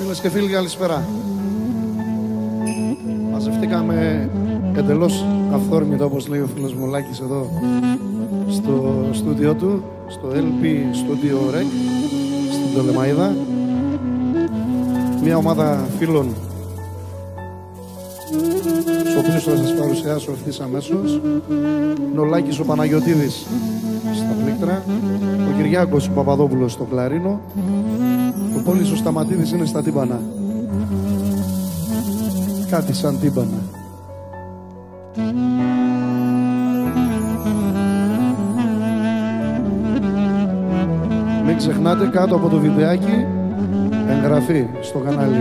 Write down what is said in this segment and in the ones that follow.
Φίλες και φίλοι, καλησπέρα. Μαζευτήκαμε εντελώς αυθόρμητα, όπως λέει ο φίλος μου Λάκης εδώ, στο στούντιό του, στο LP Studio Rec, στην Πτολεμαΐδα. Μια ομάδα φίλων, στους οποίους θα σας παρουσιάσω ευθύς αμέσως. Είναι ο Λάκης ο Παναγιωτίδης στα πλήκτρα, ο Κυριάκος ο Παπαδόπουλος στο κλαρίνο, ο Πόλης ο Σταματίδης είναι στα τύμπανα. Κάτι σαν τύμπανα. Μην ξεχνάτε κάτω από το βιντεάκι εγγραφή στο κανάλι.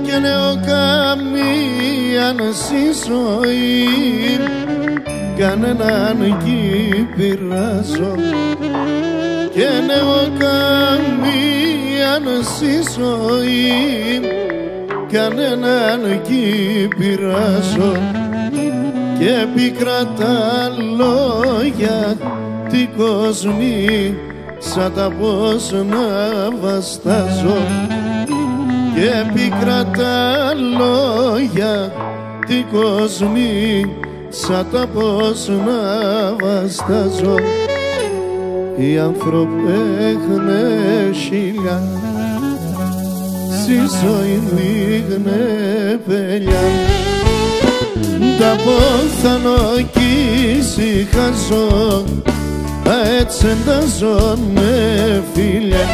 Και νέο καμίαν στη ζωή, κανέναν κι πειράζω. Και νέο καμίαν στη ζωή, κανέναν κι πειράζω. Και πίκρα τα λόγια τι κόσμη, σαν τα πώς να βαστάζω. Και πίκρα τα λόγια τι κόσμη, σαν τα πώς να βαστάζω. Οι άνθρωποι έχουνε χίλια, στη ζωή δείχνε πελιά. Τα πόθανο κι ησυχάζω, έτσι εντάζομαι φίλια.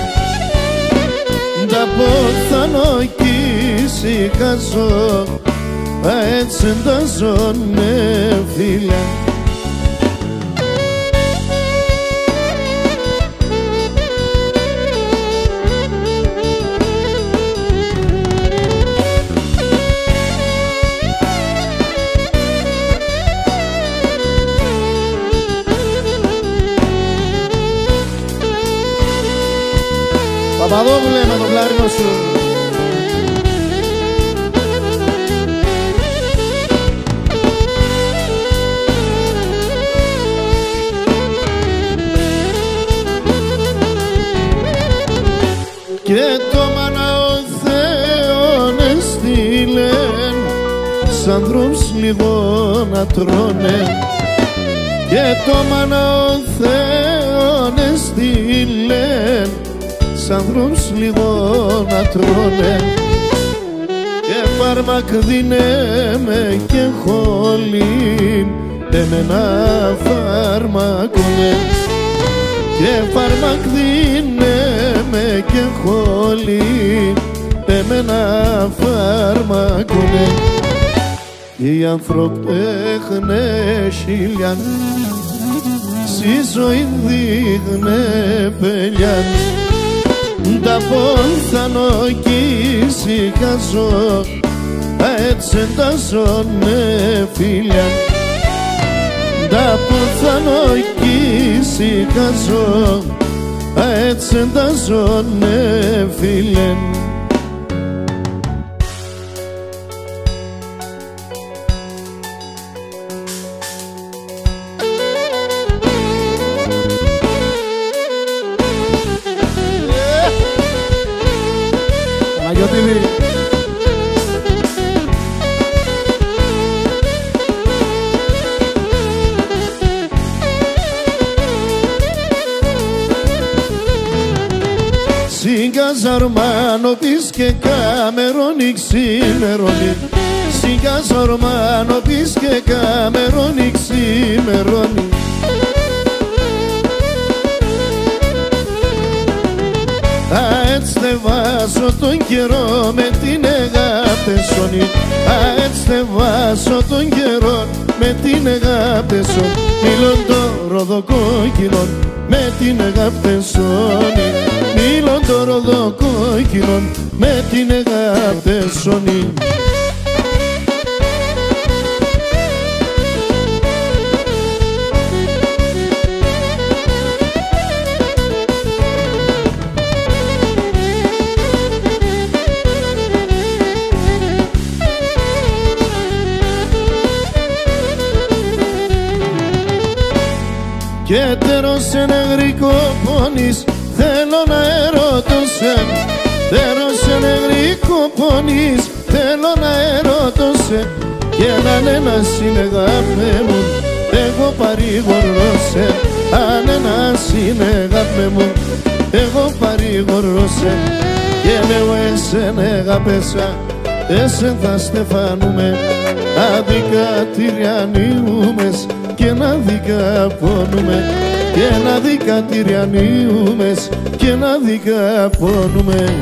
Τα πόθανο κι ησυχάζω, έτσι εντάζομαι φίλια. Παπαδόπουλε με το κλαρίνο σου. Και το μάνα ο Θεόν έστειλεν, σ' άνθρωπους λίγο να τρώνε. Και το μάνα ο Θεόν έστειλεν, σ' άνθρωπους λίγο να τρώνε. Και φάρμακ δίνε με και χόλιν, εμένα φάρμακουνε. Και φάρμακ δίνε με και χόλιν, εμένα φάρμακουνε. Οι άνθρωποι έχουνε χίλιαν, στη ζωή δείχνε πελιάν. Τα πόθανο κι ησυχάζω, έτσι εντάζομαι φίλια. Τα πόθανο κι ησυχάζω, έτσι εντάζομαι φίλια. Παναγιωτίδη. Συγκαζαρμάνο πεις και κάμερονι ξημερώνει. Συγκαζαρμάνο πεις και κάμερονι ξημερώνει. βάζω τον καιρό με την αγάπη. Έτσι θε βάζω τον καιρό με την αγάπη. Μίλον το ροδοκόκκινο με την αγάπη. Μίλον το ροδοκόκκινο με την αγάπη. Και τέρος ενεγρικό πόνης θέλω να ερωτώσαι. Τέρος ενεγρικό πόνης θέλω να ερωτώσαι. Και έναν ένας είναι αγάπη μου εγώ παρηγορώσαι. Αν ένας είναι αγάπη μου εγώ παρηγορώσαι. Και λέω εσένα αγάπησα, εσένα θα στεφανούμε. Άδικα τυριανίουμες και να δικα πόνουμε. Και να δικα τυριανίουμες και να δικα πόνουμε.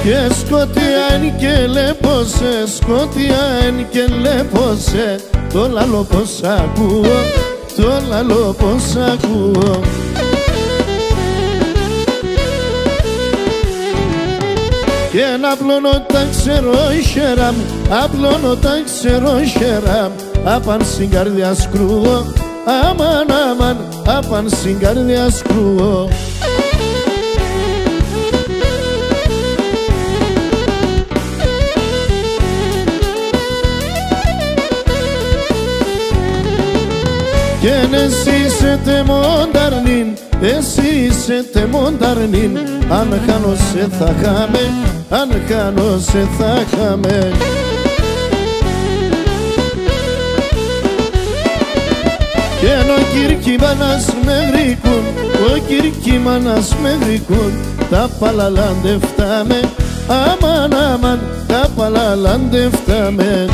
Και σκοτιάν και λέπωσε, σκοτιάν και λέπωσε. Το λαλό πως ακούω, το λαλό πως ακούω. Και να απλώνω τα ξέρω χέρα μου, απλώνω τα ξέρω χέρα μου. Απαν στην καρδιά σκρούω, αμαν αμαν, απαν στην καρδιά σκρούω. Και εσύ είσαι τεμονταρνήν, εσύ είσαι τεμονταρνήν. Αν χάνω σε θα χάμε, αν χάνω σε θα χάμε. Και ο Κυρκυμάνας με γρικούν, ο Κυρκυμάνας με γρικούν. Τα παλαλαντευτάμε, αμαν αμαν, τα παλαλαντευτάμε.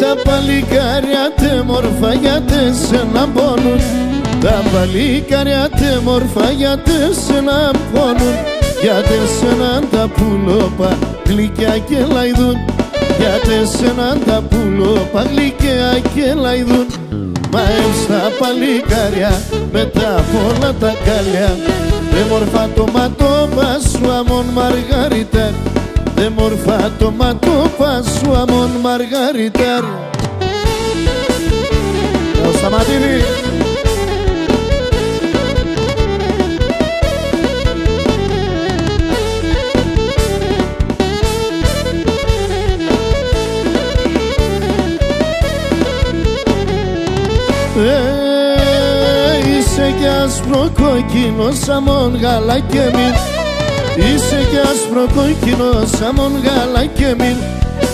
Τα παλικάρια τε μορφά γιατί σε να πόνουν. Τα παλικάρια τε μορφά γιατί σε να πόνουν. Γιατί σε να τα πουλόπα γλυκιά και λαϊδούν. Γιατί σε να τα πουλόπα γλυκιά και λαϊδούν. Μα έμστα παλικάρια μετά από όλα τα καλιά. Δε μορφά το ματόπα σου αμόν Μαργαριτάρ. Δε μορφά το ματόπα σου αμόν Μαργαριτάρ. Ο Σταματίνη. Είσαι κι άσπρο κόκκινο σαμόν γάλα και μην. Είσαι κι άσπρο κόκκινο σαμόν γάλα και μην.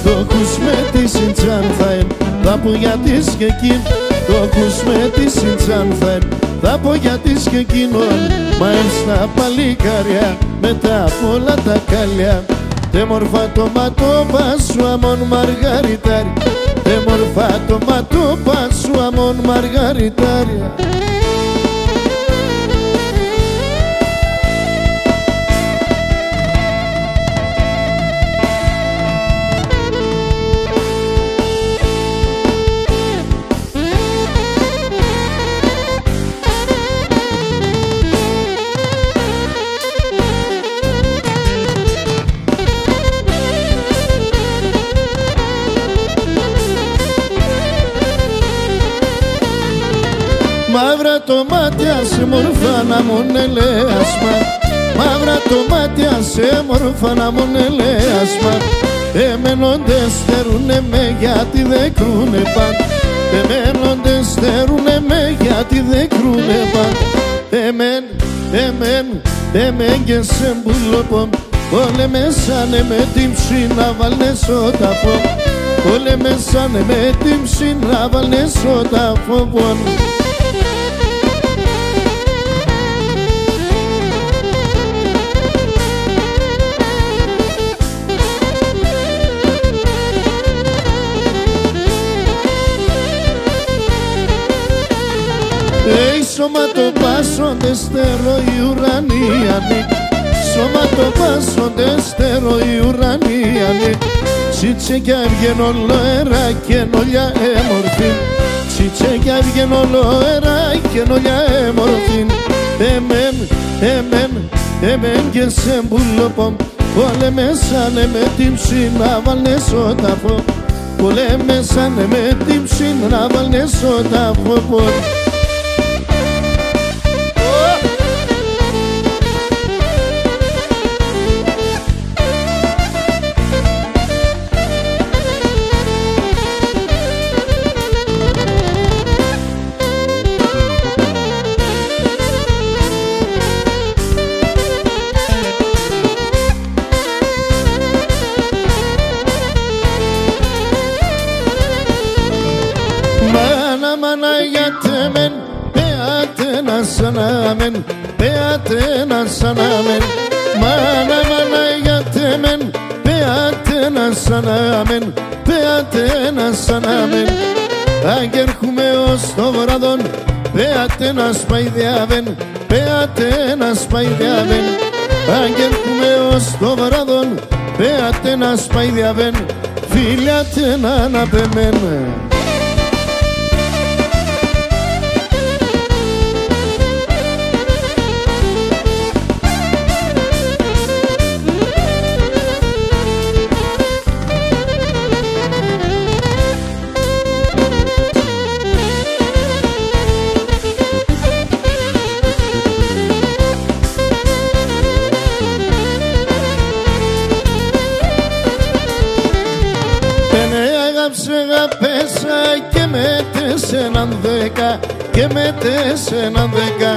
Το ακούς με τη Σιντζάν θα εμ, θα πω για της και εκείν. Το ακούς με τη Σιντζάν θα εμ, θα πω για της και εκείνον. Μα στα παλικάρια μετά από όλα τα καλιά. Τε μορφά το ματόπα σου αμόν Μαργαριτάρι. Τε μορφά το ματόπα σου αμόν Μαργαριτάρι. Μαύρα το μάτια σε μορφά να μου ελέασμα. Μαύρα το μάτια σε μορφά να μου ελέασμα. Εμένοντες θέρουνε με γιατί δεν κρούνε παν. Εμένοντες θέρουνε με γιατί δεν κρούνε παν. Εμέν και σε μπουλοπον. Όλε μέσανε με την ψήνα βάλνε στο ταφό. Όλε μέσανε με την ψήνα βάλνε στο ταφό. Σωματοπάσσονται στερό οι ουρανίανοι. Σωματοπάσσονται στερό οι ουρανίανοι. Τσιτσεκιά βγαίνουν όλο αέρα και νολιά έμορφη. Τσιτσεκιά βγαίνουν όλο αέρα και νολιά έμορφη. Εμέν και σε μπουλοπομ. Όλε μέσανε με την ψήνα βάλνε στο ταφό. Όλε μέσανε με την ψήνα βάλνε στο ταφό. Sanamen, beatena sanamen, mana yatemen, beatena sanamen, beatena sanamen. Αγέρχουμε ως το βράδον, beatena σπαϊδιάβεν, beatena σπαϊδιάβεν. Αγέρχουμε ως το βράδον, beatena σπαϊδιάβεν, φιλιάτενα να πεμέν. Και μέτες έναν 10, και μέτες έναν 10.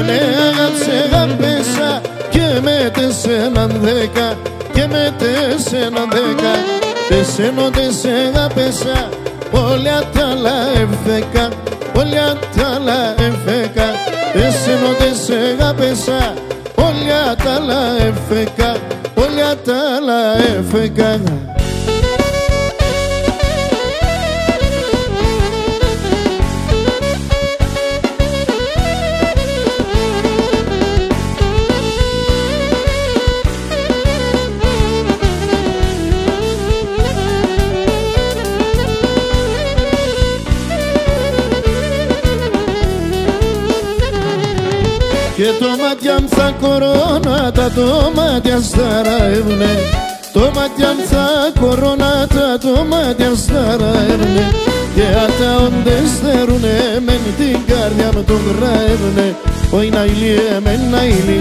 Ναι, αγάπησα και μέτες έναν 10, και μέτες έναν 10. Εσένο δεν σε αγάπησα, όλα τα άλλα εύθεκα, όλα τα άλλα εύθεκα. Εσένο δεν σε αγάπησα, όλα τα άλλα εύθεκα, όλα τα άλλα εύθεκα. Και το μάτια μ' θα κορώνατα, το μάτια σταραεύουνε. Το μάτια μ' θα κορώνατα, το μάτια σταραεύουνε. Και αταόντες θέρουνε, μεν την καρδιά μου τον γραεύουνε. Όχι να ηλίε, μεν να ηλί.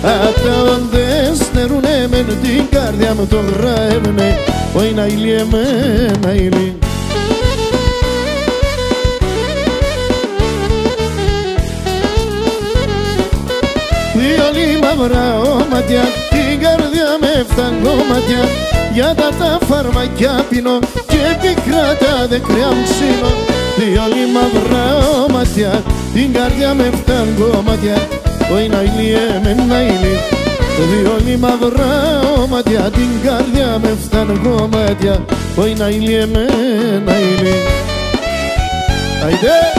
Αταόντες θέρουνε, μεν την καρδιά μου τον γραεύουνε. Όχι να ηλίε, μεν να ηλί. Δυο μαύρα όματια, την καρδιά με φθαγκόματια. Για τα φαρμακιά πίνω και πικρά τα δεκριά μου ξύνω. Δυο μαύρα όματια, την καρδιά με φθαγκόματια. Όχι να ηλίε με να ηλί. Δυο μαύρα όματια, την καρδιά με φθαγκόματια. Όχι να ηλίε με να ηλί. Αϊντε!